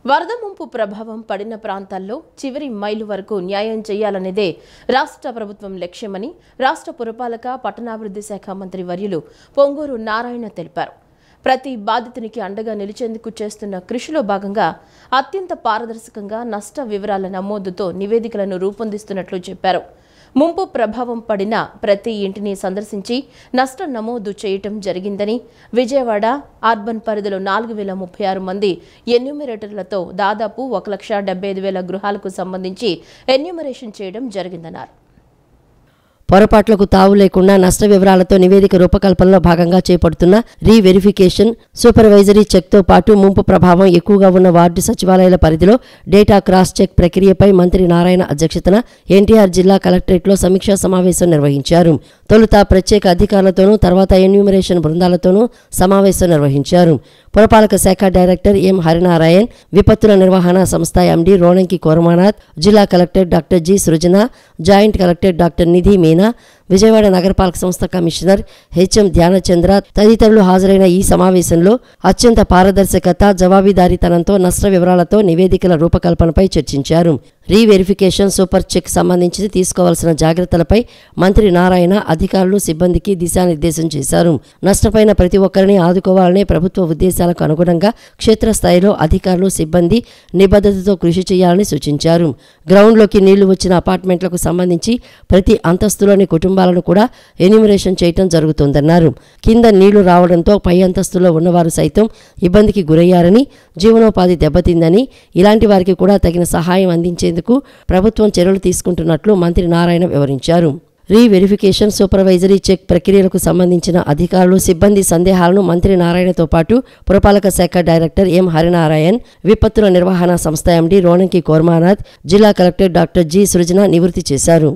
వరద ముంపు ప్రభావం పడిన ప్రాంతాల్లో చివరి మైలు వరకు న్యాయం చేయాలనేదే రాష్ట్ర ప్రభుత్వం లక్ష్యమని రాష్ట్ర పురపాలక పట్టణాభివృద్ధి శాఖ మంత్రి వర్యులు పొంగూరు నారాయణ తెలిపారు. ప్రతి బాధితునికి అండగా నిలిచేందుకు చేస్తున్న కృషిలో భాగంగా అత్యంత పారదర్శకంగా నష్ట వివరాల నమోదుతో నివేదికలను రూపొందిస్తున్నట్లు చెప్పారు. ముంపు ప్రభావం పడిన ప్రతి ఇంటిని సందర్శించి నష్టం నమోదు చేయటం జరిగిందని, విజయవాడ అర్బన్ పరిధిలో 4036 మంది ఎన్యూమరేటర్లతో దాదాపు 1,75,000 గృహాలకు సంబంధించి ఎన్యూమరేషన్ చేయడం జరిగిందన్నారు. పొరపాట్లకు తావు లేకుండా నష్ట వివరాలతో నివేదిక రూపకల్పనలో భాగంగా చేపడుతున్న రీవెరిఫికేషన్, సూపర్వైజరీ చెక్తో పాటు ముంపు ప్రభావం ఎక్కువగా ఉన్న వార్డు సచివాలయాల పరిధిలో డేటా క్రాస్ చెక్ ప్రక్రియపై మంత్రి నారాయణ అధ్యక్షతన ఎన్టీఆర్ జిల్లా కలెక్టరేట్లో సమీక్షా సమావేశం నిర్వహించారు. తొలుత ప్రత్యేక అధికారులతోనూ తర్వాత ఎన్యూమరేషన్ బృందాలతోనూ సమావేశం నిర్వహించారు. పురపాలక శాఖ డైరెక్టర్ ఎం హరినారాయణ్, విపత్తుల నిర్వహణ సంస్థ ఎండీ రోణంకి కోరమానాథ్, జిల్లా కలెక్టర్ డాక్టర్ జి సృజన, జాయింట్ కలెక్టర్ డాక్టర్ నిధి మీనా, విజయవాడ నగరపాలక సంస్థ కమిషనర్ హెచ్ఎం ధ్యానచంద్ర తదితరులు హాజరైన ఈ సమావేశంలో అత్యంత పారదర్శకత, జవాబుదారీతనంతో నష్ట వివరాలతో నివేదికల రూపకల్పనపై చర్చించారు. రీవెరిఫికేషన్, సూపర్ చెక్ సంబంధించి తీసుకోవాల్సిన జాగ్రత్తలపై మంత్రి నారాయణ అధికారులు, సిబ్బందికి దిశానిర్దేశం చేశారు. నష్టపోయిన ప్రతి ఒక్కరిని ఆదుకోవాలనే ప్రభుత్వ ఉద్దేశాలకు అనుగుణంగా క్షేత్రస్థాయిలో అధికారులు, సిబ్బంది నిబద్ధతతో కృషి చేయాలని సూచించారు. గ్రౌండ్లోకి నీళ్లు వచ్చిన అపార్ట్మెంట్లకు సంబంధించి ప్రతి అంతస్తులోని కుటుంబాలను కూడా ఎన్యూమరేషన్ చేయటం జరుగుతోందన్నారు. కింద నీళ్లు రావడంతో పై అంతస్తులో ఉన్నవారు సైతం ఇబ్బందికి గురయ్యారని, జీవనోపాధి దెబ్బతిందని, ఇలాంటి వారికి కూడా తగిన సహాయం అందించేందుకు ప్రభుత్వం చర్యలు తీసుకుంటున్నట్లు మంత్రి నారాయణ వివరించారు. రీవెరిఫికేషన్, సూపర్వైజరీ చెక్ ప్రక్రియలకు సంబంధించిన అధికారులు, సిబ్బంది సందేహాలను మంత్రి నారాయణతో పాటు పురపాలక శాఖ డైరెక్టర్ ఎం హరినారాయణ్, విపత్తుల నిర్వహణ సంస్థ ఎండీ రోణంకి కోరమానాథ్, జిల్లా కలెక్టర్ డాక్టర్ జి సృజన నివృత్తి చేశారు.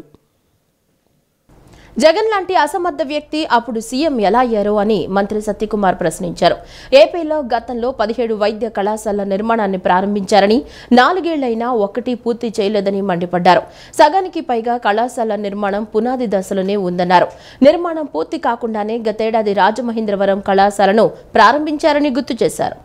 జగన్ లాంటి అసమర్థ వ్యక్తి అప్పుడు సీఎం ఎలా అయ్యారో అని మంత్రి సత్యకుమార్ ప్రశ్నించారు. ఏపీలో గతంలో 17 వైద్య కళాశాలల నిర్మాణాన్ని ప్రారంభించారని, 4 ఏళ్లైనా ఒక్కటి పూర్తి చేయలేదని మండిపడ్డారు. సగానికి పైగా కళాశాల నిర్మాణం పునాది దశలోనే ఉందన్నారు. నిర్మాణం పూర్తి కాకుండానే గతేడాది రాజమహేంద్రవరం కళాశాలను ప్రారంభించారని గుర్తు చేశారు.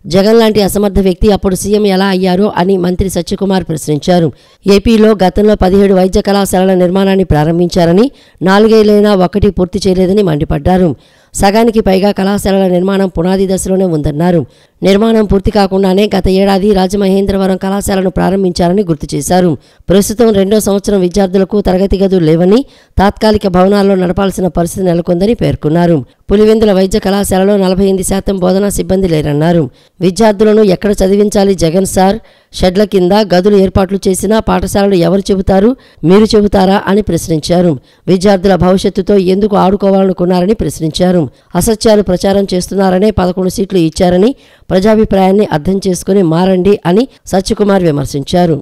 జగన్ లాంటి అసమర్థ వ్యక్తి అప్పుడు సీఎం ఎలా అయ్యారో అని మంత్రి సత్యకుమార్ ప్రశ్నించారు. ఏపీలో గతంలో 17 వైద్య కళాశాలల నిర్మాణాన్ని ప్రారంభించారని, 4 ఏళ్లైనా ఒక్కటి పూర్తి చేయలేదని మండిపడ్డారు. సగానికి పైగా కళాశాలల నిర్మాణం పునాది దశలోనే ఉందన్నారు. నిర్మాణం పూర్తి కాకుండానే గత ఏడాది రాజమహేంద్రవరం కళాశాలను ప్రారంభించారని గుర్తు చేశారు. ప్రస్తుతం 2వ సంవత్సరం విద్యార్థులకు తరగతి గదులు లేవని, తాత్కాలిక భవనాల్లో నడపాల్సిన పరిస్థితి నెలకొందని పేర్కొన్నారు. పులివెందుల వైద్య కళాశాలలో 48% బోధనా సిబ్బంది లేరన్నారు. విద్యార్థులను ఎక్కడ చదివించాలి జగన్ సార్? షెడ్ల కింద గదులు ఏర్పాట్లు చేసినా పాఠశాలలు ఎవరు చెబుతారు? మీరు చెబుతారా అని ప్రశ్నించారు. విద్యార్థుల భవిష్యత్తుతో ఎందుకు ఆడుకోవాలనుకున్నారని ప్రశ్నించారు. అసత్యాలు ప్రచారం చేస్తున్నారనే 11 సీట్లు ఇచ్చారని, ప్రజాభిప్రాయాన్ని అర్థం చేసుకుని మారండి అని సత్యకుమార్ విమర్శించారు.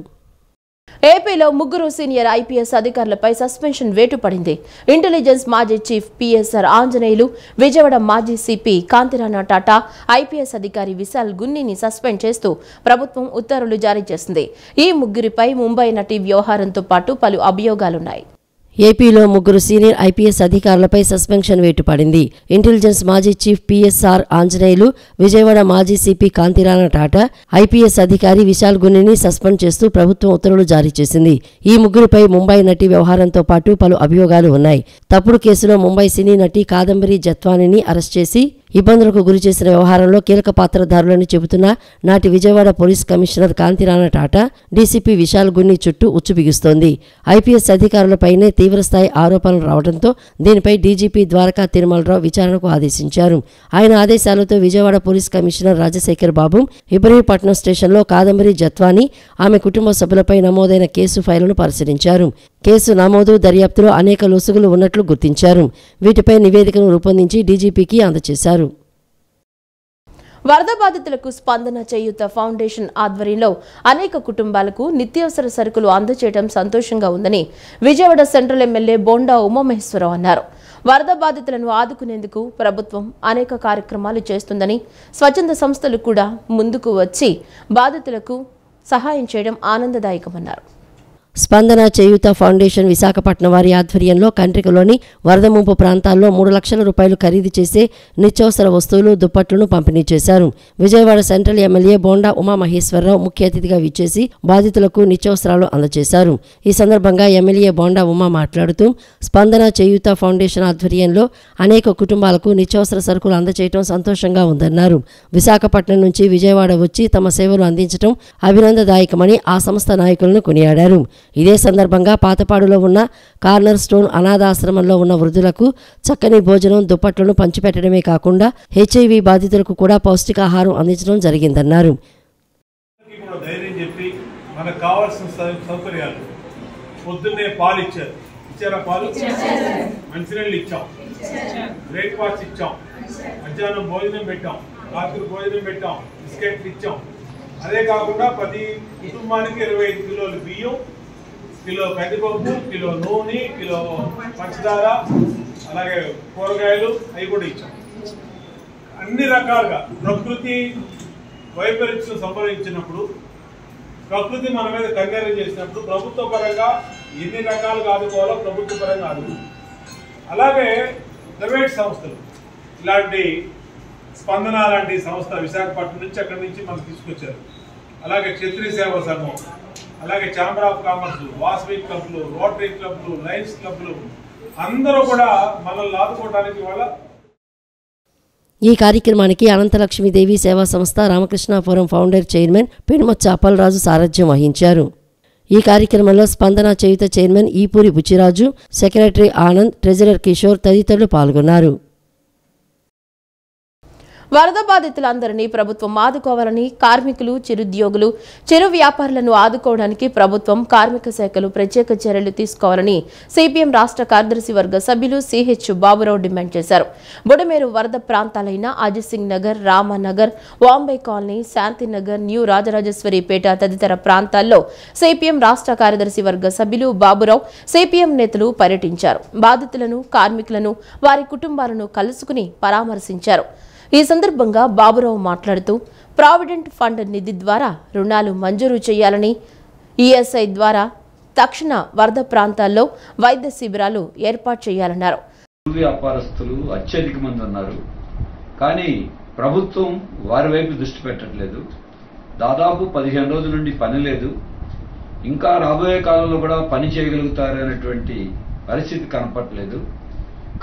ఏపీలో 3 సీనియర్ ఐపీఎస్ అధికారులపై సస్పెన్షన్ వేటు పడింది. ఇంటెలిజెన్స్ మాజీ చీఫ్ పిఎస్ఆర్ ఆంజనేయులు, విజయవాడ మాజీ సిపి కాంతిరాణా టాటా, ఐపీఎస్ అధికారి విశాల్ గున్నిని సస్పెండ్ చేస్తూ ప్రభుత్వం ఉత్తర్వులు జారీ చేసింది. ఈ ముగ్గురిపై ముంబై నటి వ్యవహారంతో పాటు పలు అభియోగాలున్నాయి. ఏపీలో 3 సీనియర్ ఐపీఎస్ అధికారులపై సస్పెన్షన్ వేటు పడింది. ఇంటెలిజెన్స్ మాజీ చీఫ్ పిఎస్ఆర్ ఆంజనేయులు, విజయవాడ మాజీ సిపి కాంతిరాణా టాటా, ఐపీఎస్ అధికారి విశాల్ గున్నిని సస్పెండ్ చేస్తూ ప్రభుత్వం ఉత్తర్వులు జారీ చేసింది. ఈ ముగ్గురిపై ముంబై నటి వ్యవహారంతో పాటు పలు అభియోగాలు ఉన్నాయి. తప్పుడు కేసులో ముంబై సినీ నటి కాదంబరి జత్వానీని అరెస్ట్ చేసి ఇబ్బందులకు గురి చేసిన వ్యవహారంలో కీలక పాత్రధారులని చెబుతున్న నాటి Vijayawada police commissioner Kanthi Rana Tata, DCP Vishal Gunni చుట్టూ ఉచ్చు బిగుస్తోంది. ఐపీఎస్ అధికారులపైనే తీవ్రస్థాయి ఆరోపణలు రావడంతో దీనిపై డీజీపీ ద్వారకా తిరుమలరావు విచారణకు ఆదేశించారు. ఆయన ఆదేశాలతో విజయవాడ పోలీస్ కమిషనర్ రాజశేఖర్ బాబు ఇబ్రహీంపట్నం స్టేషన్లో కాదంబరి జత్వానీ, ఆమె కుటుంబ సభ్యులపై నమోదైన కేసు ఫైలును పరిశీలించారు. కేసు నమోదు, దర్యాప్తులో అనేక లొసుగులు ఉన్నట్లు గుర్తించారు. వీటిపై నివేదికను రూపొందించి డీజీపీకి అందజేశారు. వరద బాధితులకు స్పందన చేయూత ఫౌండేషన్ ఆధ్వర్యంలో అనేక కుటుంబాలకు నిత్యావసర సరుకులు అందజేయడం సంతోషంగా ఉందని విజయవాడ సెంట్రల్ ఎమ్మెల్యే బోండా ఉమామహేశ్వరరావు అన్నారు. వరద బాధితులను ఆదుకునేందుకు ప్రభుత్వం అనేక కార్యక్రమాలు చేస్తుందని, స్వచ్ఛంద సంస్థలు కూడా ముందుకు వచ్చి బాధితులకు సహాయం చేయడం ఆనందదాయకమన్నారు. స్పందన చేయూత ఫౌండేషన్ విశాఖపట్నం వారి ఆధ్వర్యంలో కంట్రికలోని వరద ముంపు ప్రాంతాల్లో 3 లక్షల రూపాయలు ఖరీదు చేసే నిత్యావసర వస్తువులు దుప్పట్లను పంపిణీ చేశారు. విజయవాడ సెంట్రల్ ఎమ్మెల్యే బోండా ఉమామహేశ్వరరావు ముఖ్య అతిథిగా విచ్చేసి బాధితులకు నిత్యావసరాలు అందజేశారు. ఈ సందర్భంగా ఎమ్మెల్యే బోండా ఉమా మాట్లాడుతూ స్పందన చేయూత ఫౌండేషన్ ఆధ్వర్యంలో అనేక కుటుంబాలకు నిత్యావసర సరుకులు అందజేయడం సంతోషంగా ఉందన్నారు. విశాఖపట్నం నుంచి విజయవాడ వచ్చి తమ సేవలు అందించడం అభినందదాయకమని ఆ సంస్థ నాయకులను కొనియాడారు. ఇదే సందర్భంగా పాతపాడులో ఉన్న కార్నర్ స్టోన్ అనాథాశ్రమంలో ఉన్న వృద్ధులకు చక్కని భోజనం దుప్పట్లను పంచిపెట్టడమే కాకుండా HIV బాధితులకు కూడా పౌష్టికాహారం అందించడం జరిగిందన్నారు. మనకు కావాల్సిన సౌకర్యాలు పొద్దున్నే పాలు ఇచ్చారా? పాలు, మంచినీళ్ళు ఇచ్చాం, బ్రేక్ఫాస్ట్ ఇచ్చాం, మధ్యాహ్నం భోజనం పెట్టాం, రాత్రి భోజనం పెట్టాం, బిస్కెట్లు ఇచ్చాం. అదే కాకుండా ప్రతి కుటుంబానికి 25 కిలోలు బియ్యం, కిలో కందిపప్పు, కిలో నూనె, కిలో పంచదార, అలాగే కూరగాయలు అవి కూడా ఇచ్చాం. అన్ని రకాలుగా ప్రకృతి వైపరీత్యం సంభవించినప్పుడు, ప్రకృతి మన మీద కన్నెరం చేసినప్పుడు ప్రభుత్వ పరంగా ఎన్ని రకాలుగా ఆదుకోవాలో ప్రభుత్వ పరంగా ఆదుకోవాలి. అలాగే ప్రైవేట్ సంస్థలు ఇలాంటి స్పందన లాంటి సంస్థ విశాఖపట్నం నుంచి అక్కడి నుంచి మనం తీసుకొచ్చారు. అలాగే క్షత్రియ సేవా సంఘం, అలాగే ఛాంబర్ ఆఫ్ కామర్స్, వాసవి క్లబ్లు, రోటరీ క్లబ్లు, లయన్స్ క్లబ్లు అందరూ కూడా మనల్ని ఆదుకోవడానికి వాళ్ళ ఈ కార్యక్రమానికి అనంతలక్ష్మీదేవి సేవా సంస్థ రామకృష్ణాపురం ఫౌండర్ చైర్మన్ పెనుమచ్చ అప్పలరాజు సారథ్యం వహించారు. ఈ కార్యక్రమంలో స్పందన చేయూత chairman Eepuri Buchiraju, secretary Anand, treasurer Kishore తదితరులు పాల్గొన్నారు. వరద బాధితులందరినీ ప్రభుత్వం ఆదుకోవాలని, కార్మికులు, చిరుద్యోగులు, చిరు వ్యాపారులను ఆదుకోవడానికి ప్రభుత్వం, కార్మిక శాఖలు ప్రత్యేక చర్యలు తీసుకోవాలని సిపిఎం రాష్ట్ర కార్యదర్శి వర్గ సభ్యులు సిహెచ్ బాబురావు డిమాండ్ చేశారు. బుడమేరు వరద ప్రాంతాలైన అజిత్ సింగ్ నగర్, రామానగర్, వాంబే కాలనీ, శాంతినగర్, న్యూ రాజరాజేశ్వరిపేట తదితర ప్రాంతాల్లో సిపిఎం రాష్ట్ర కార్యదర్శి వర్గ సభ్యులు బాబురావు, సిపిఎం నేతలు పర్యటించారు. బాధితులను, కార్మికులను, వారి కుటుంబాలను కలుసుకుని పరామర్శించారు. ఈ సందర్భంగా బాబురావు మాట్లాడుతూ ప్రావిడెంట్ ఫండ్ నిధి ద్వారా రుణాలు మంజూరు చేయాలని, ఈఎస్ఐ ద్వారా తక్షణ వరద ప్రాంతాల్లో వైద్య శిబిరాలు ఏర్పాటు చేయాలన్నారు. వ్యాపారస్తులు అత్యధిక మంది ఉన్నారు, కానీ ప్రభుత్వం వారి వైపు దృష్టి పెట్టట్లేదు. దాదాపు 15 రోజుల నుండి పని లేదు. ఇంకా రాబోయే కాలంలో కూడా పని చేయగలుగుతారనేటువంటి పరిస్థితి కనపట్లేదు.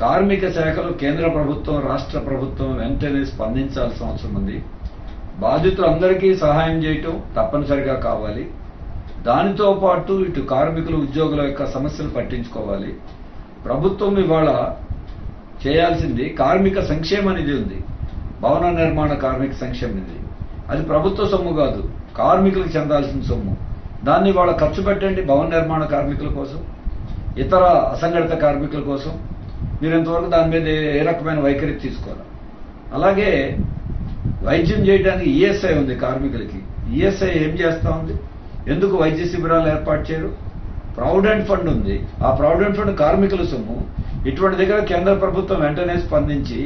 కార్మిక శాఖలు కేంద్ర ప్రభుత్వం, రాష్ట్ర ప్రభుత్వం వెంటనే స్పందించాల్సిన అవసరం ఉంది. బాధితులందరికీ సహాయం చేయటం తప్పనిసరిగా కావాలి. దానితో పాటు ఇటు కార్మికులు, ఉద్యోగుల యొక్క సమస్యలు పట్టించుకోవాలి. ప్రభుత్వం ఇవాళ చేయాల్సింది కార్మిక సంక్షేమ నిధి ఉంది, భవన నిర్మాణ కార్మిక సంక్షేమ నిధి. అది ప్రభుత్వ సొమ్ము కాదు, కార్మికులకు చెందాల్సిన సొమ్ము. దాన్ని ఇవాళ ఖర్చు పెట్టండి భవన నిర్మాణ కార్మికుల కోసం, ఇతర అసంఘటిత కార్మికుల కోసం. మీరు ఇంతవరకు దాని మీద ఏ రకమైన వైఖరి తీసుకోవాలి. అలాగే వైద్యం చేయడానికి ఈఎస్ఐ ఉంది కార్మికులకి. ఈఎస్ఐ ఏం చేస్తా ఉంది? ఎందుకు వైద్య శిబిరాలు ఏర్పాటు చేయరు? ప్రావిడెంట్ ఫండ్ ఉంది, ఆ ప్రావిడెంట్ ఫండ్ కార్మికుల సొమ్ము. ఇటువంటి దగ్గర కేంద్ర ప్రభుత్వం వెంటనే స్పందించి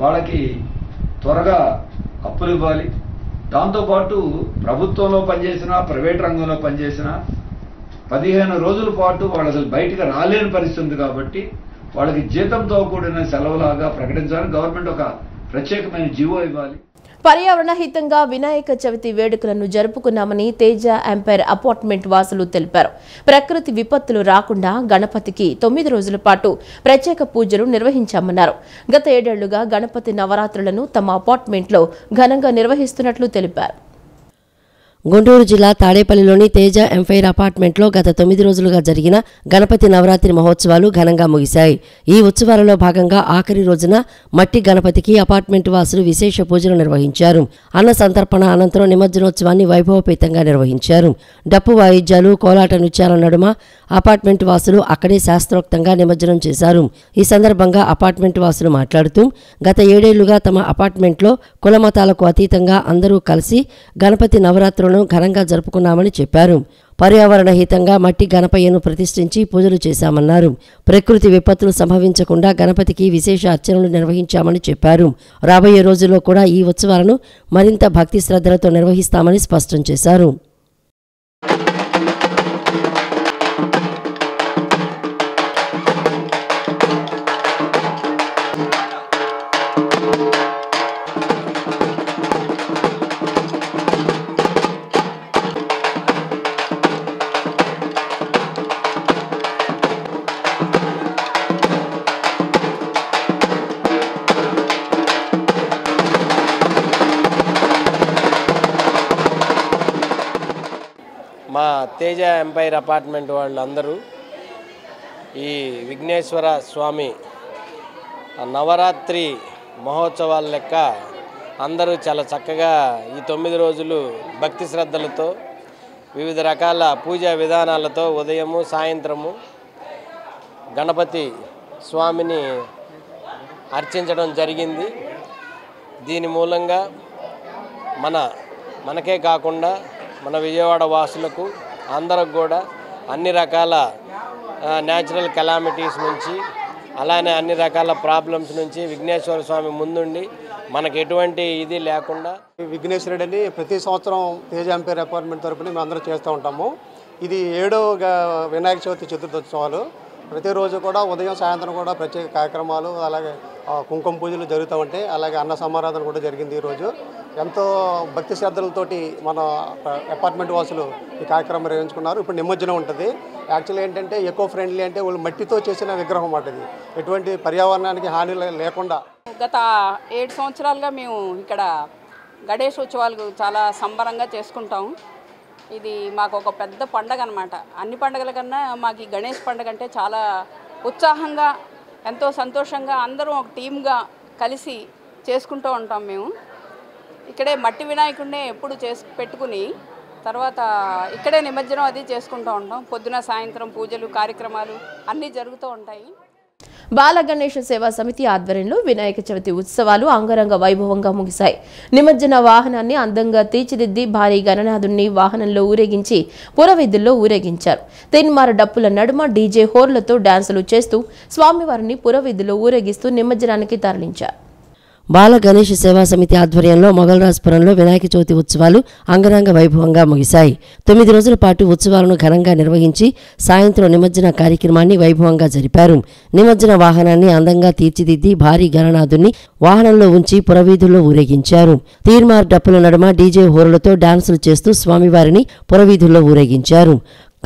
వాళ్ళకి త్వరగా అప్పులు ఇవ్వాలి. దాంతోపాటు ప్రభుత్వంలో పనిచేసినా, ప్రైవేట్ రంగంలో పనిచేసినా 15 రోజుల పాటు వాళ్ళు అసలు బయటకు రాలేని పరిస్థితి ఉంది. కాబట్టి వాళ్ళకి జీతంతో కూడిన సెలవులాగా ప్రకటించాలని గవర్నమెంట్ ఒక ప్రత్యేకమైన జీవో ఇవ్వాలి. పర్యావరణ హితంగా వినాయక చవితి వేడుకలను జరుపుకున్నామని తేజ ఎంపైర్ అపార్ట్మెంట్ వాసులు తెలిపారు. ప్రకృతి విపత్తులు రాకుండా గణపతికి 9 రోజుల పాటు ప్రత్యేక పూజలు నిర్వహించామన్నారు. గత 7 ఏళ్లుగా గణపతి నవరాత్రులను తమ అపార్ట్మెంట్లో ఘనంగా నిర్వహిస్తున్నట్లు తెలిపారు. గుంటూరు జిల్లా తాడేపల్లిలోని తేజ ఎంఫైర్ అపార్ట్మెంట్లో గత 9 రోజులుగా జరిగిన గణపతి నవరాత్రి మహోత్సవాలు ఘనంగా ముగిశాయి. ఈ ఉత్సవాలలో భాగంగా ఆఖరి రోజున మట్టి గణపతికి అపార్ట్మెంట్ వాసులు విశేష పూజలు నిర్వహించారు. అన్న సంతర్పణ అనంతరం నిమజ్జనోత్సవాన్ని వైభవపేతంగా నిర్వహించారు. డప్పు వాయిద్యాలు, కోలాట నృత్యాల నడుమ అపార్ట్మెంట్ వాసులు అక్కడే శాస్త్రోక్తంగా నిమజ్జనం చేశారు. ఈ సందర్భంగా అపార్ట్మెంట్ వాసులు మాట్లాడుతూ గత 7 ఏళ్లుగా తమ అపార్ట్మెంట్లో కులమతాలకు అతీతంగా అందరూ కలిసి గణపతి నవరాత్రులను ఘనంగా జరుపుకున్నామని చెప్పారు. పర్యావరణ హితంగా మట్టి గణపయ్యను ప్రతిష్ఠించి పూజలు చేశామన్నారు. ప్రకృతి విపత్తులు సంభవించకుండా గణపతికి విశేష అర్చనలు నిర్వహించామని చెప్పారు. రాబోయే రోజుల్లో కూడా ఈ ఉత్సవాలను మరింత భక్తి శ్రద్ధలతో నిర్వహిస్తామని స్పష్టం చేశారు. మా తేజ ఎంపైర్ అపార్ట్మెంట్ వాళ్ళందరూ ఈ విఘ్నేశ్వర స్వామి నవరాత్రి మహోత్సవాల లెక్క అందరూ చాలా చక్కగా ఈ 9 రోజులు భక్తి శ్రద్ధలతో వివిధ రకాల పూజా విధానాలతో ఉదయము సాయంత్రము గణపతి స్వామిని అర్చించడం జరిగింది. దీని మూలంగా మనకే కాకుండా మన విజయవాడ వాసులకు అందరికి కూడా అన్ని రకాల న్యాచురల్ కెలామిటీస్ నుంచి అలానే అన్ని రకాల ప్రాబ్లమ్స్ నుంచి విఘ్నేశ్వర స్వామి ముందుండి మనకు ఎటువంటి ఇది లేకుండా విఘ్నేశ్వరుడిని ప్రతి సంవత్సరం తేజ ఎంపైర్ అపార్ట్మెంట్ తరపున మేము అందరం చేస్తూ ఉంటాము. ఇది 7వ వినాయక చవితి చతుర్థోత్సవాలు. ప్రతిరోజు కూడా ఉదయం సాయంత్రం కూడా ప్రత్యేక కార్యక్రమాలు అలాగే కుంకుమ పూజలు జరుగుతూ ఉంటాయి. అలాగే అన్న సమారాధన కూడా జరిగింది. ఈరోజు ఎంతో భక్తి శ్రద్ధలతోటి మన అపార్ట్మెంట్ వాసులు ఈ కార్యక్రమం నిర్వహించుకున్నారు. ఇప్పుడు నిమజ్జనం ఉంటుంది. యాక్చువల్లీ ఏంటంటే ఎకో ఫ్రెండ్లీ అంటే వాళ్ళు మట్టితో చేసిన విగ్రహం అన్నమాట. ఇది ఎటువంటి పర్యావరణానికి హాని లేకుండా గత 7 సంవత్సరాలుగా మేము ఇక్కడ గణేష్ ఉత్సవాలు చాలా సంబరంగా చేసుకుంటాం. ఇది మాకు ఒక పెద్ద పండగ అన్నమాట. అన్ని పండుగల కన్నా మాకు ఈ గణేష్ పండుగ అంటే చాలా ఉత్సాహంగా ఎంతో సంతోషంగా అందరం ఒక టీమ్గా కలిసి చేసుకుంటూ ఉంటాం. మేము ఇక్కడే మట్టి వినాయకుడినే ఎప్పుడు పెట్టుకుని తర్వాత ఇక్కడే నిమజ్జనం అది చేసుకుంటూ ఉంటాం. పొద్దున సాయంత్రం పూజలు కార్యక్రమాలు అన్నీ జరుగుతూ ఉంటాయి. బాల గణేష సేవా సమితి ఆధ్వర్యంలో వినాయక చవితి ఉత్సవాలు అంగరంగ వైభవంగా ముగిశాయి. నిమజ్జన వాహనాన్ని అందంగా తీర్చిదిద్ది భారీ గణనాథుణ్ణి వాహనంలో ఊరేగించి పురవీధుల్లో ఊరేగించారు. తీన్మార డప్పుల నడుమ డీజే హోర్లతో డాన్సులు చేస్తూ స్వామివారిని పురవీధుల్లో ఊరేగిస్తూ నిమజ్జనానికి తరలించారు. బాల గణేష్ సేవా సమితి ఆధ్వర్యంలో మొగల్రాజ్పురంలో వినాయక చవితి ఉత్సవాలు అంగరంగ వైభవంగా ముగిశాయి. 9 రోజుల పాటు ఉత్సవాలను ఘనంగా నిర్వహించి సాయంత్రం నిమజ్జన కార్యక్రమాన్ని వైభవంగా జరిపారు. నిమజ్జన వాహనాన్ని అందంగా తీర్చిదిద్ది భారీ గణనాథుని వాహనంలో ఉంచి పురవీధుల్లో ఊరేగించారు. తీర్మార్ డప్పుల నడుమ డీజే హోరులతో డాన్సులు చేస్తూ స్వామివారిని పురవీధుల్లో ఊరేగించారు.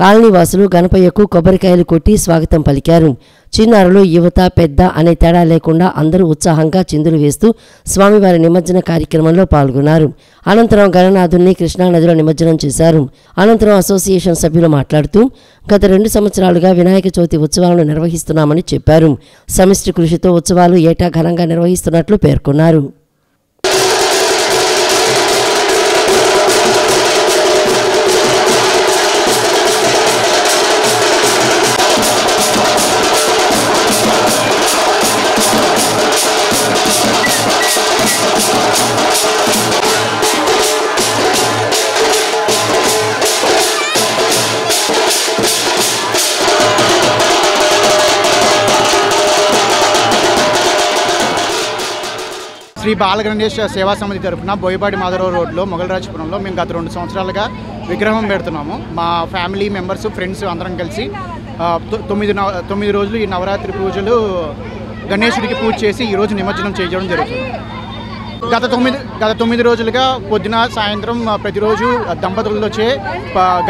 కాలనీవాసులు గణపయ్యకు కొబ్బరికాయలు కొట్టి స్వాగతం పలికారు. చిన్నారులు యువత పెద్ద అనే తేడా లేకుండా అందరూ ఉత్సాహంగా చిందులు వేస్తూ స్వామివారి నిమజ్జన కార్యక్రమంలో పాల్గొన్నారు. అనంతరం గణనాథుణ్ణి కృష్ణానదిలో నిమజ్జనం చేశారు. అనంతరం అసోసియేషన్ సభ్యులు మాట్లాడుతూ గత 2 సంవత్సరాలుగా వినాయక చవితి ఉత్సవాలను నిర్వహిస్తున్నామని చెప్పారు. సమిష్టి కృషితో ఉత్సవాలు ఏటా ఘనంగా నిర్వహిస్తున్నట్లు పేర్కొన్నారు. శ్రీ బాల గణేష్ సేవా సమితి తరఫున బోయపాటి మాధవరావు రోడ్లో మొగల్రాజపురంలో మేము గత 2 సంవత్సరాలుగా విగ్రహం పెడుతున్నాము. మా ఫ్యామిలీ మెంబర్స్ ఫ్రెండ్స్ అందరం కలిసి 9 రోజులు ఈ నవరాత్రి పూజలు గణేశుడికి పూజ చేసి ఈరోజు నిమజ్జనం చేయడం జరుగుతుంది. గత 9 రోజులుగా పొద్దున సాయంత్రం ప్రతిరోజు దంపతులతో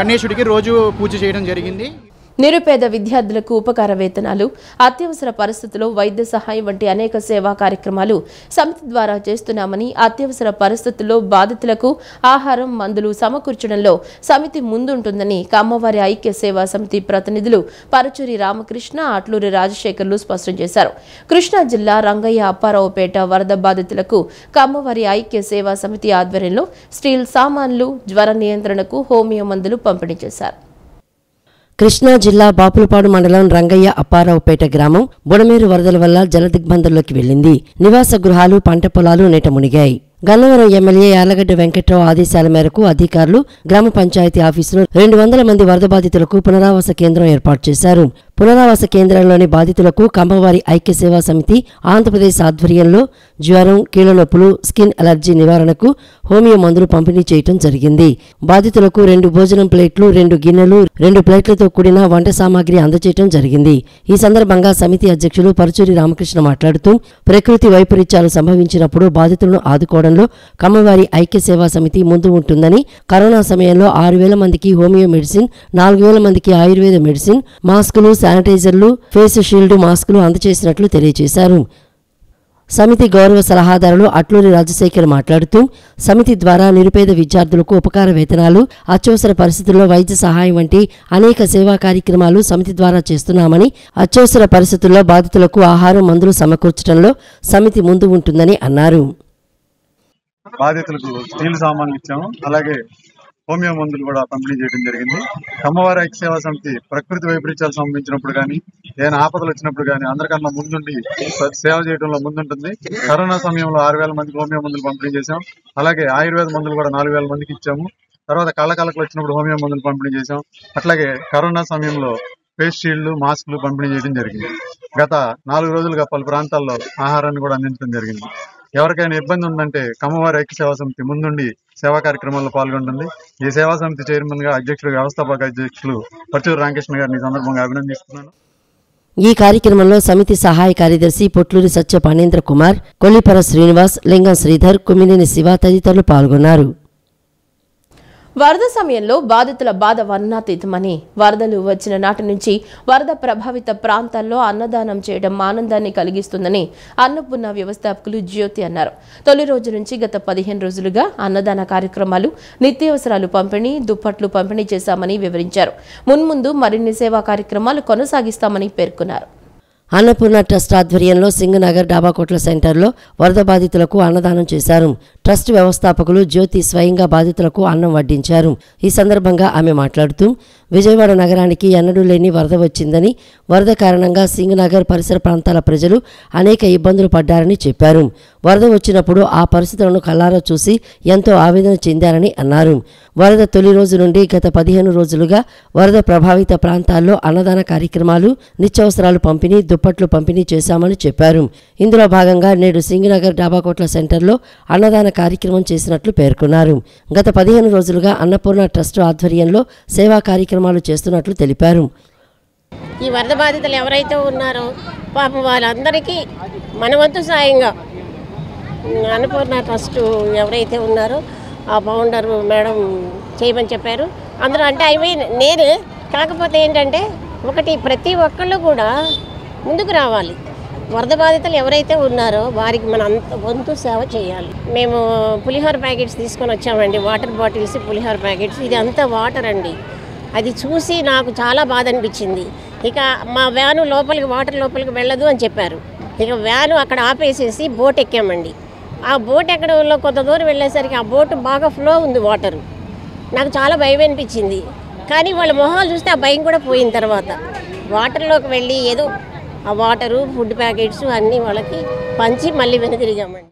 గణేశుడికి రోజు పూజ చేయడం జరిగింది. నిరుపేద విద్యార్థులకు ఉపకార వేతనాలు, అత్యవసర పరిస్థితుల్లో వైద్య సహాయం వంటి అనేక సేవా కార్యక్రమాలు సమితి ద్వారా చేస్తున్నామని, అత్యవసర పరిస్థితుల్లో బాధితులకు ఆహారం, మందులు సమకూర్చడంలో సమితి ముందుంటుందని కమ్మవారి ఐక్య సేవా సమితి ప్రతినిధులు పరచూరి రామకృష్ణ, అట్లూరి రాజశేఖర్లు స్పష్టం చేశారు. కృష్ణా జిల్లా రంగయ్య అప్పారావుపేట వరద బాధితులకు కమ్మవారి ఐక్య సేవా సమితి ఆధ్వర్యంలో స్టీల్ సామాన్లు, జ్వర నియంత్రణకు హోమియో మందులు పంపిణీ చేశారు. కృష్ణా జిల్లా బాపులపాడు మండలం రంగయ్య అప్పారావుపేట గ్రామం బుడమేరు వరదల వల్ల జలదిగ్బంధంలోకి వెళ్లింది. నివాస గృహాలు, పంట పొలాలు నీట మునిగాయి. గన్నవరం ఎమ్మెల్యే యార్లగడ్డ వెంకట్రావు ఆదేశాల మేరకు అధికారులు గ్రామ పంచాయతీ ఆఫీసులో 200 మంది వరద బాధితులకు పునరావాస కేంద్రం ఏర్పాటు చేశారు. పునరావాస కేంద్రంలోని బాధితులకు కమ్మవారి ఐక్య సేవా సమితి ఆంధ్రప్రదేశ్ ఆధ్వర్యంలో జ్వరం, కీళ్ల నొప్పులు, స్కిన్ అలర్జీ నివారణకు హోమియో మందులు పంపిణీ చేయడం జరిగింది. బాధితులకు 2 భోజనం ప్లేట్లు, 2 గిన్నెలు, 2 ప్లేట్లతో కూడిన వంట సామాగ్రి అందజేయడం జరిగింది. ఈ సందర్భంగా సమితి అధ్యక్షులు పరచూరి రామకృష్ణ మాట్లాడుతూ ప్రకృతి వైపరీత్యాలు సంభవించినప్పుడు బాధితులను ఆదుకోవడంలో కమ్మవారి ఐక్య సేవా సమితి ముందు ఉంటుందని, కరోనా సమయంలో 6,000 మందికి హోమియో మెడిసిన్, 4,000 మందికి ఆయుర్వేద మెడిసిన్, మాస్కులు, శానిటైజర్లు, ఫేస్ షీల్డ్, మాస్కులు అందజేసినట్లు తెలియజేశారు. సమితి గౌరవ సలహాదారులు అట్లూరి రాజశేఖర్ మాట్లాడుతూ సమితి ద్వారా నిరుపేద విద్యార్థులకు ఉపకార వేతనాలు, అత్యవసర పరిస్థితుల్లో వైద్య సహాయం వంటి అనేక సేవా కార్యక్రమాలు సమితి ద్వారా చేస్తున్నామని, అత్యవసర పరిస్థితుల్లో బాధితులకు ఆహారం, మందులు సమకూర్చడంలో సమితి ముందు ఉంటుందని అన్నారు. బాధితులకు స్టీల్ సామాన్లు ఇచ్చాము, అలాగే హోమియో మందులు కూడా పంపిణీ చేయడం జరిగింది. కమ్మవారి ఐక్య సేవా సమితి ప్రకృతి వైపరీత్యాలు సంభవించినప్పుడు కానీ, ఏదైనా ఆపదలు వచ్చినప్పుడు కానీ అందరికన్నా ముందుండి సేవ చేయడంలో ముందుంటుంది. కరోనా సమయంలో 6,000 మందికి హోమియో మందులు పంపిణీ చేశాం. అలాగే ఆయుర్వేద మందులు కూడా 4,000 మందికి ఇచ్చాము. తర్వాత కళ్ళకలకలు వచ్చినప్పుడు హోమియో మందులు పంపిణీ చేశాం. అట్లాగే కరోనా సమయంలో ఫేస్ షీల్డ్లు, మాస్కులు పంపిణీ చేయడం జరిగింది. గత 4 రోజులుగా పలు ప్రాంతాల్లో ఆహారాన్ని కూడా అందించడం జరిగింది. ఎవరికైనా ఇబ్బంది ఉందంటే కమ్మవారి ఐక్య సేవా సమితి ముందుండి సేవా కార్యక్రమాల్లో పాల్గొంటుంది. ఈ సేవా సమితి చైర్మన్ గా అధ్యక్షులు, వ్యవస్థాపక అధ్యక్షులు పర్చూరు రామకృష్ణ గారిని ఈ సందర్భంగా అభినందిస్తున్నాను. ఈ కార్యక్రమంలో సమితి సహాయ కార్యదర్శి పొట్లూరి సత్య పాణేంద్ర కుమార్, కొల్లిపర శ్రీనివాస్, లింగం శ్రీధర్, కుమినేని శివ తదితరులు పాల్గొన్నారు. వరద సమయంలో బాధితుల బాధ వర్ణాతీతమని, వరదలు వచ్చిన నాటి నుంచి వరద ప్రభావిత ప్రాంతాల్లో అన్నదానం చేయడం ఆనందాన్ని కలిగిస్తుందని అన్నపూర్ణ వ్యవస్థాపకులు జ్యోతి అన్నారు. తొలి రోజు నుంచి గత 15 రోజులుగా అన్నదాన కార్యక్రమాలు, నిత్యావసరాలు పంపిణీ, దుప్పట్లు పంపిణీ చేశామని వివరించారు. మున్ముందు మరిన్ని సేవా కార్యక్రమాలు కొనసాగిస్తామని పేర్కొన్నారు. అన్నపూర్ణ ట్రస్ట్ ఆధ్వర్యంలో సింగనగర్ డాబాకోట్ల సెంటర్లో వరద బాధితులకు అన్నదానం చేశారు. ట్రస్ట్ వ్యవస్థాపకులు జ్యోతి స్వయంగా బాధితులకు అన్నం వడ్డించారు. ఈ సందర్భంగా ఆమె మాట్లాడుతూ విజయవాడ నగరానికి ఎన్నడూ లేని వరద వచ్చిందని, వరద కారణంగా సింగనగర్ పరిసర ప్రాంతాల ప్రజలు అనేక ఇబ్బందులు పడ్డారని చెప్పారు. వరద వచ్చినప్పుడు ఆ పరిస్థితులను కళ్ళారా చూసి ఎంతో ఆవేదన చెందారని అన్నారు. వరద తొలి రోజు నుండి గత 15 రోజులుగా వరద ప్రభావిత ప్రాంతాల్లో అన్నదాన కార్యక్రమాలు, నిత్యావసరాలు పంపిణీ, దుప్పట్లు పంపిణీ చేశామని చెప్పారు. ఇందులో భాగంగా నేడు సింగనగర్ డాబాకోట్ల సెంటర్లో అన్నదాన కార్యక్రమం చేసినట్లు పేర్కొన్నారు. గత 15 రోజులుగా అన్నపూర్ణ ట్రస్ట్ ఆధ్వర్యంలో సేవా కార్యక్రమాలు చేస్తున్నట్లు తెలిపారు. ఈ వరద బాధితులు ఎవరైతే ఉన్నారో పాపం వాళ్ళందరికీ మన వంతు సాయంగా అన్నపూర్ణ ట్రస్ట్ ఎవరైతే ఉన్నారో ఆ ఫౌండర్ మేడం చేయమని చెప్పారు. అందరూ అంటే నేనే కాకపోతే ఏంటంటే ఒకటి ప్రతి ఒక్కళ్ళు కూడా ముందుకు రావాలి. వరద బాధితులు ఎవరైతే ఉన్నారో వారికి మన అంత వంతు సేవ చేయాలి. మేము పులిహోర ప్యాకెట్స్ తీసుకొని వచ్చామండి, వాటర్ బాటిల్స్, పులిహోర ప్యాకెట్స్. ఇది అంతా వాటర్ అండి. అది చూసి నాకు చాలా బాధ అనిపించింది. ఇక మా వ్యాను వాటర్ లోపలికి వెళ్ళదు అని చెప్పారు. ఇక వ్యాను అక్కడ ఆపేసేసి బోట్ ఎక్కామండి. ఆ బోట్ ఎక్కడంలో కొంత దూరం వెళ్ళేసరికి ఆ బోటు బాగా ఫ్లో ఉంది వాటరు. నాకు చాలా భయం అనిపించింది. కానీ వాళ్ళ మొహాలు చూస్తే ఆ భయం కూడా పోయిన తర్వాత వాటర్లోకి వెళ్ళి ఏదో ఆ వాటరు, ఫుడ్ ప్యాకెట్స్ అన్నీ వాళ్ళకి పంచి మళ్ళీ వెనుతిరిగామండి.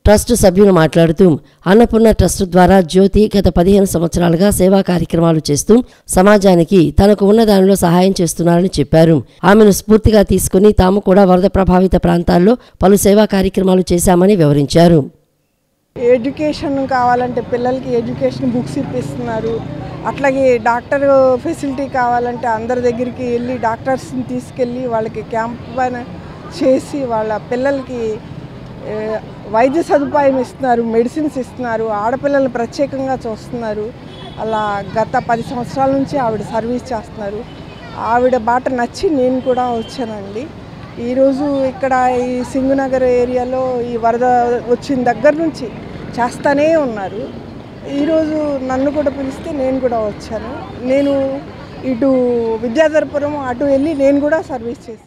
ట్రస్ట్ సభ్యులు మాట్లాడుతూ అన్నపూర్ణ ట్రస్ట్ ద్వారా జ్యోతి గత 15 సంవత్సరాలుగా సేవా కార్యక్రమాలు చేస్తూ సమాజానికి తనకు ఉన్న దానిలో సహాయం చేస్తున్నారని చెప్పారు. ఆమెను స్ఫూర్తిగా తీసుకుని తాము కూడా వరద ప్రభావిత ప్రాంతాల్లో పలు సేవా కార్యక్రమాలు చేశామని వివరించారు. ఎడ్యుకేషన్ కావాలంటే పిల్లలకి ఎడ్యుకేషన్ బుక్స్ ఇప్పిస్తున్నారు. అట్లాగే డాక్టర్ ఫెసిలిటీ కావాలంటే అందరి దగ్గరికి వెళ్ళి డాక్టర్స్ని తీసుకెళ్ళి వాళ్ళకి క్యాంప్ పైన చేసి వాళ్ళ పిల్లలకి వైద్య సదుపాయం ఇస్తున్నారు, మెడిసిన్స్ ఇస్తున్నారు. ఆడపిల్లలు ప్రత్యేకంగా చూస్తున్నారు. అలా గత 10 సంవత్సరాల నుంచి ఆవిడ సర్వీస్ చేస్తున్నారు. ఆవిడ బాట నచ్చి నేను కూడా వచ్చానండి. ఈరోజు ఇక్కడ ఈ సింగునగర్ ఏరియాలో ఈ వరద వచ్చిన దగ్గర నుంచి చేస్తూనే ఉన్నారు. ఈరోజు నన్ను కూడా పిలిస్తే నేను కూడా వచ్చాను. నేను ఇటు విద్యాధరపురం అటు వెళ్ళి నేను కూడా సర్వీస్ చేశాను.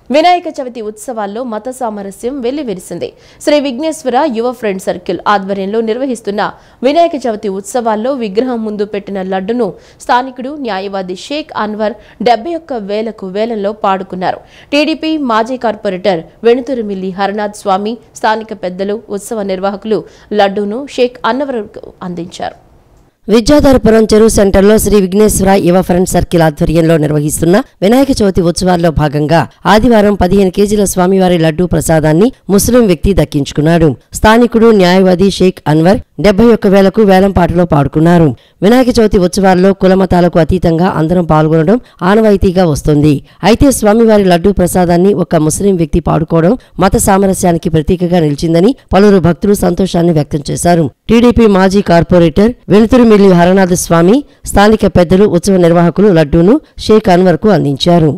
వినాయక చవితి ఉత్సవాల్లో మత సామరస్యం వెల్లివిరిసింది. శ్రీ విఘ్నేశ్వర యువ ఫ్రెండ్ సర్కిల్ ఆధ్వర్యంలో నిర్వహిస్తున్న వినాయక చవితి ఉత్సవాల్లో విగ్రహం ముందు పెట్టిన లడ్డును స్థానికుడు న్యాయవాది షేక్ అన్వర్ 71,000కు వేలంలో పాడుకున్నారు. టీడీపీ మాజీ కార్పొరేటర్ వెణుతురుమిల్లి హరనాథ్ స్వామి, స్థానిక పెద్దలు, ఉత్సవ నిర్వాహకులు లడ్డూను షేక్ అన్వర్కు అందించారు. విద్యాధరపురం చెరువు సెంటర్లో శ్రీ విఘ్నేశ్వర యువ ఫ్రెండ్ సర్కిల్ ఆధ్వర్యంలో నిర్వహిస్తున్న వినాయక చవితి ఉత్సవాల్లో భాగంగా ఆదివారం 15 కేజీల స్వామివారి లడ్డూ ప్రసాదాన్ని ముస్లిం వ్యక్తి దక్కించుకున్నాడు. స్థానికుడు న్యాయవాది షేక్ అన్వర్ 71,000కు వేలం పాటలో పాడుకున్నారు. వినాయక చవితి ఉత్సవాల్లో కులమతాలకు అతీతంగా అందరం పాల్గొనడం ఆనవాయితీగా వస్తుంది. అయితే స్వామివారి లడ్డూ ప్రసాదాన్ని ఒక ముస్లిం వ్యక్తి పాడుకోవడం మత సామరస్యానికి ప్రతీకగా నిలిచిందని పలువురు భక్తులు సంతోషాన్ని వ్యక్తం చేశారు. టీడీపీ మాజీ కార్పొరేటర్ వెలుతురుమిల్లి హరనాథ స్వామి, స్థానిక పెద్దలు, ఉత్సవ నిర్వాహకులు లడ్డూను షేక్ అన్వర్కు అందించారు.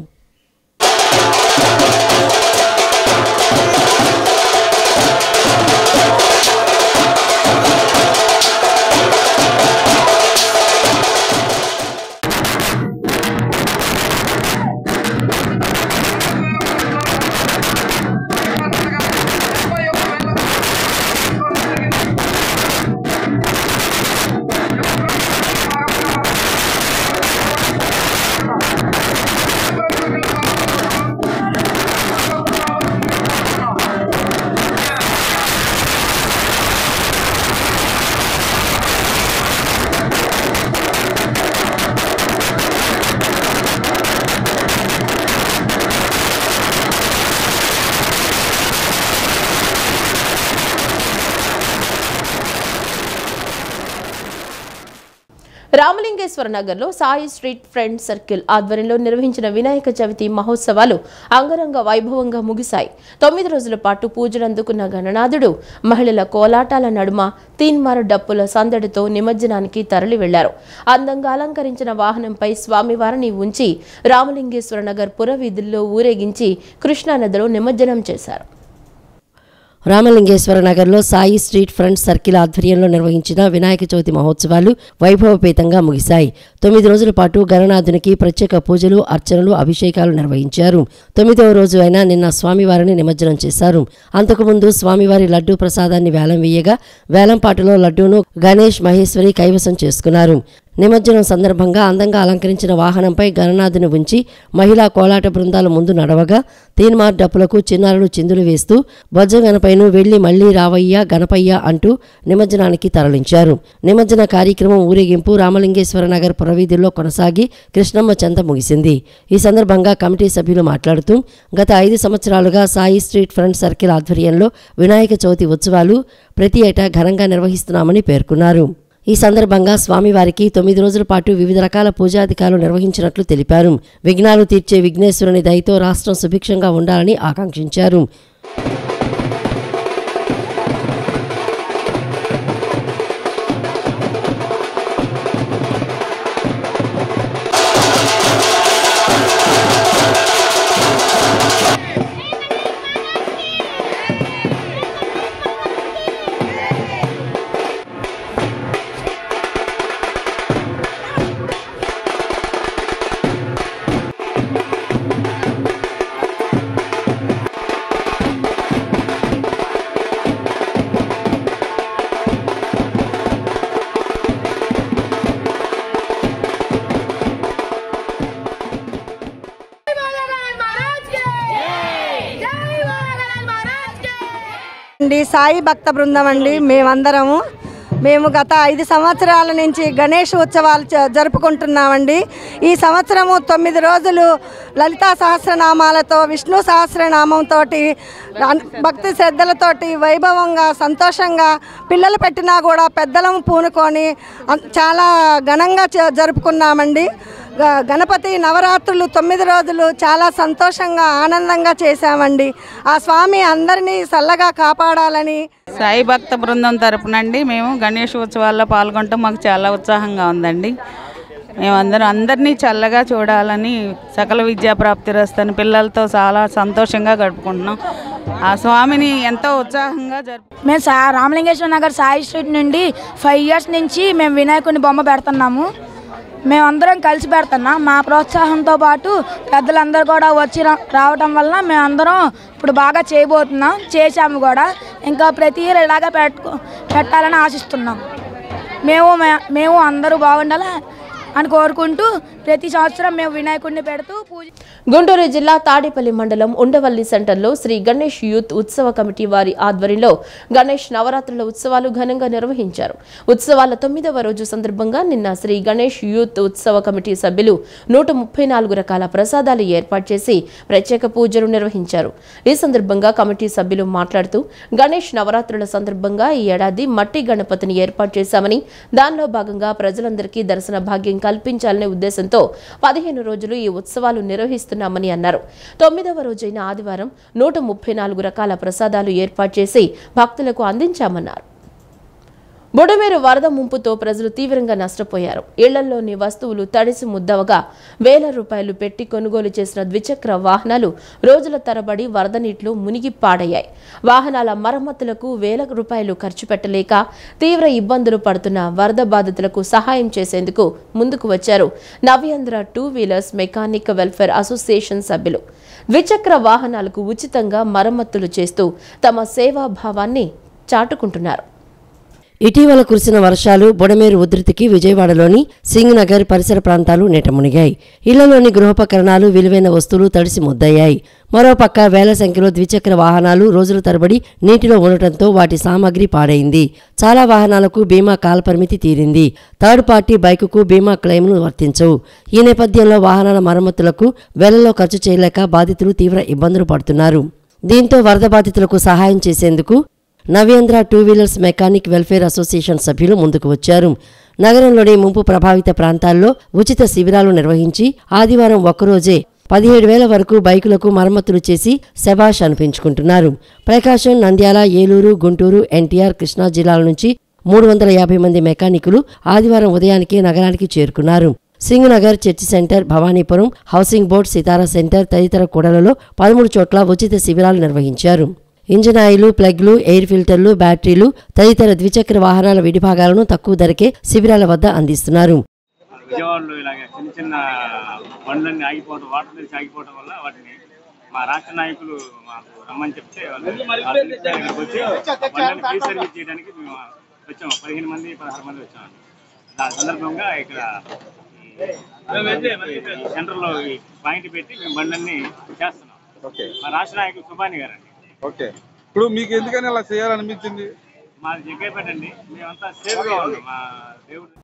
రామలింగేశ్వర నగర్లో సాయి స్ట్రీట్ ఫ్రెండ్ సర్కిల్ ఆధ్వర్యంలో నిర్వహించిన వినాయక చవితి మహోత్సవాలు అంగరంగ వైభవంగా ముగిశాయి. 9 రోజుల పాటు పూజలు అందుకున్న గణనాథుడు మహిళల కోలాటాల నడుమ తీన్మార్ డప్పుల సందడితో నిమజ్జనానికి తరలి వెళ్లారు. అందంగా అలంకరించిన వాహనంపై స్వామివారిని ఉంచి రామలింగేశ్వర నగర్ పురవీధుల్లో ఊరేగించి కృష్ణానదిలో నిమజ్జనం చేశారు. రామలింగేశ్వర నగర్లో సాయి స్ట్రీట్ ఫ్రంట్ సర్కిల్ ఆధ్వర్యంలో నిర్వహించిన వినాయక చవితి మహోత్సవాలు వైభవపేతంగా ముగిశాయి. 9 రోజుల పాటు గణనాథునికి ప్రత్యేక పూజలు, అర్చనలు, అభిషేకాలు నిర్వహించారు. 9వ రోజు అయిన నిన్న స్వామివారిని నిమజ్జనం చేశారు. అంతకుముందు స్వామివారి లడ్డూ ప్రసాదాన్ని వేలం వేయగా వేలంపాటలో లడ్డూను గణేష్, మహేశ్వరి కైవసం చేసుకున్నారు. నిమజ్జనం సందర్భంగా అందంగా అలంకరించిన వాహనంపై గణనాథుని ఉంచి మహిళా కోలాట బృందాల ముందు నడవగా తీన్మార్ డప్పులకు చిన్నారులు చిందులు వేస్తూ బొజ్జ గణపైను వెళ్లి మళ్లీ రావయ్య గణపయ్య అంటూ నిమజ్జనానికి తరలించారు. నిమజ్జన కార్యక్రమం ఊరేగింపు రామలింగేశ్వర నగర్ పురవీధుల్లో కొనసాగి కృష్ణమ్మ చెంత ముగిసింది. ఈ సందర్భంగా కమిటీ సభ్యులు మాట్లాడుతూ గత 5 సంవత్సరాలుగా సాయి స్ట్రీట్ ఫ్రంట్ సర్కిల్ ఆధ్వర్యంలో వినాయక చవితి ఉత్సవాలు ప్రతి ఏటా ఘనంగా నిర్వహిస్తున్నామని పేర్కొన్నారు. ఈ సందర్భంగా స్వామివారికి 9 రోజుల పాటు వివిధ రకాల పూజాధికారులు నిర్వహించినట్లు తెలిపారు. విఘ్నాలు తీర్చే విఘ్నేశ్వరుని దయతో రాష్ట్రం సుభిక్షంగా ఉండాలని ఆకాంక్షించారు. సాయి భక్త బృందం అండి. మేము గత 5 సంవత్సరాల నుంచి గణేష్ ఉత్సవాలు జరుపుకుంటున్నామండి. ఈ సంవత్సరము 9 రోజులు లలితా సహస్రనామాలతో, విష్ణు సహస్రనామంతో, భక్తి శ్రద్ధలతోటి వైభవంగా, సంతోషంగా పిల్లలు పెట్టినా కూడా పెద్దలను పూనుకొని చాలా ఘనంగా జరుపుకున్నామండి. గణపతి నవరాత్రులు 9 రోజులు చాలా సంతోషంగా, ఆనందంగా చేశామండి. ఆ స్వామి అందరినీ చల్లగా కాపాడాలని సాయి భక్త బృందం తరపునండి మేము గణేష్ ఉత్సవాల్లో పాల్గొనటం మాకు చాలా ఉత్సాహంగా ఉందండి. మేమందరం అందరినీ చల్లగా చూడాలని, సకల విద్యా ప్రాప్తి రస్తని పిల్లలతో చాలా సంతోషంగా గడుపుకుంటున్నాం. ఆ స్వామిని ఎంతో ఉత్సాహంగా మేము రామలింగేశ్వర నగర్ సాయి స్ట్రీట్ నుండి 5 ఇయర్స్ నుంచి మేము వినాయకుని బొమ్మ పెడుతున్నాము. మేమందరం కలిసి పెడుతున్నాం. మా ప్రోత్సాహంతో పాటు పెద్దలందరూ కూడా వచ్చి రావటం వల్ల మేమందరం ఇప్పుడు బాగా చేయబోతున్నాం, చేసాము కూడా. ఇంకా ప్రతి ఇయర్ ఇలాగా పెట్టాలని ఆశిస్తున్నాం. మేము అందరూ బాగుండాలి అని కోరుకుంటూ ప్రతి సంవత్సరం మేము వినాయకుడిని పెడుతూ పూజ. గుంటూరు జిల్లా తాడేపల్లి మండలం ఉండవల్లి సెంటర్లో శ్రీ గణేష్ యూత్ ఉత్సవ కమిటీ వారి ఆధ్వర్యంలో గణేష్ నవరాత్రుల ఉత్సవాలు ఘనంగా నిర్వహించారు. ఉత్సవాల 9వ రోజు సందర్భంగా నిన్న శ్రీ గణేష్ యూత్ ఉత్సవ కమిటీ సభ్యులు 134 రకాల ప్రసాదాలు ఏర్పాటు చేసి ప్రత్యేక పూజలు నిర్వహించారు. ఈ సందర్భంగా కమిటీ సభ్యులు మాట్లాడుతూ గణేష్ నవరాత్రుల సందర్భంగా ఈ ఏడాది మట్టి గణపతిని ఏర్పాటు చేశామని, దానిలో భాగంగా ప్రజలందరికీ దర్శన భాగ్యం కల్పించాలనే ఉద్దేశంతో 15 రోజులు ఈ ఉత్సవాలు నిర్వహిస్తున్నామని అన్నారు. 9వ రోజైన ఆదివారం 134 రకాల ప్రసాదాలు ఏర్పాటు చేసి భక్తులకు అందించామన్నారు. బుడమేరు వరద ముంపుతో ప్రజలు తీవ్రంగా నష్టపోయారు. ఇళ్లలోని వస్తువులు తడిసి ముద్దవగా వేల రూపాయలు పెట్టి కొనుగోలు చేసిన ద్విచక్ర వాహనాలు రోజుల తరబడి వరద నీటిలో మునిగి పాడయ్యాయి. వాహనాల మరమ్మతులకు వేల రూపాయలు ఖర్చు పెట్టలేక తీవ్ర ఇబ్బందులు పడుతున్న వరద బాధితులకు సహాయం చేసేందుకు ముందుకు వచ్చారు నవ్యాంధ్ర 2 వీలర్స్ మెకానిక్ వెల్ఫేర్ అసోసియేషన్ సభ్యులు. ద్విచక్ర వాహనాలకు ఉచితంగా మరమ్మతులు చేస్తూ తమ సేవాభావాన్ని చాటుకుంటున్నారు. ఇటీవల కురిసిన వర్షాలు బుడమేరు ఉధృతికి విజయవాడలోని సింగ్ నగర్ పరిసర ప్రాంతాలు నీటమునిగాయి. ఇళ్లలోని గృహోపకరణాలు, విలువైన వస్తువులు తడిసి ముద్దయ్యాయి. మరోపక్క వేల సంఖ్యలో ద్విచక్ర వాహనాలు రోజుల తరబడి నీటిలో ఉండటంతో వాటి సామాగ్రి పాడైంది. చాలా వాహనాలకు బీమా కాలపరిమితి తీరింది. థర్డ్ పార్టీ బైకుకు బీమా క్లెయిమ్లు వర్తించవు. ఈ నేపథ్యంలో వాహనాల మరమ్మతులకు వేలలో ఖర్చు చేయలేక బాధితులు తీవ్ర ఇబ్బందులు పడుతున్నారు. దీంతో వరద బాధితులకు సహాయం చేసేందుకు నవ్యాంధ్ర 2 వీలర్స్ మెకానిక్ వెల్ఫేర్ అసోసియేషన్ సభ్యులు ముందుకు వచ్చారు. నగరంలోని ముంపు ప్రభావిత ప్రాంతాల్లో ఉచిత శిబిరాలు నిర్వహించి ఆదివారం ఒక్కరోజే 17,000 వరకు బైకులకు మరమ్మతులు చేసి శభాష్ అనిపించుకుంటున్నారు. ప్రకాశం, నంద్యాల, ఏలూరు, గుంటూరు, ఎన్టీఆర్, కృష్ణా జిల్లాల నుంచి 350 మంది మెకానికులు ఆదివారం ఉదయానికే నగరానికి చేరుకున్నారు. Singhnagar, church centre, Bhavanipuram, housing board, Sitara centre తదితర కూడలలో 13 చోట్ల ఉచిత శిబిరాలు నిర్వహించారు. ఇంజిన్ ఆయిల్, ప్లగ్లు, ఎయిర్ ఫిల్టర్లు, బ్యాటరీలు తదితర ద్విచక్ర వాహనాల విడిభాగాలను తక్కువ ధరకే శిబిరాల వద్ద అందిస్తున్నారు. విజయవాడలో ఇలాగ చిన్న చిన్న బండ్లన్నీ ఆగిపోవడం, వాటర్ తెలిసి ఆగిపోవడం వల్ల వాటిని మా రాష్ట్ర నాయకులు మాకు రమ్మని చెప్తే ఇక్కడికి వచ్చి బండ్లని ఫ్రీ సర్వీస్ చేయడానికి మేము వచ్చాము. 15 మంది 16 మంది వచ్చామండి. దాని సందర్భంగా ఇక్కడ సెంటర్లో ఈ పాయింట్ పెట్టి మేము బండ్లన్నీ చేస్తున్నాం. మా రాష్ట్ర నాయకులు సుబాని గారండి. ఓకే, ఇప్పుడు మీకు ఎందుకని అలా చేయాలనిపించింది? మాది జగ్గైపేట అండి. మేమంతా సేఫ్గా ఉన్నాం. మా దేవుడు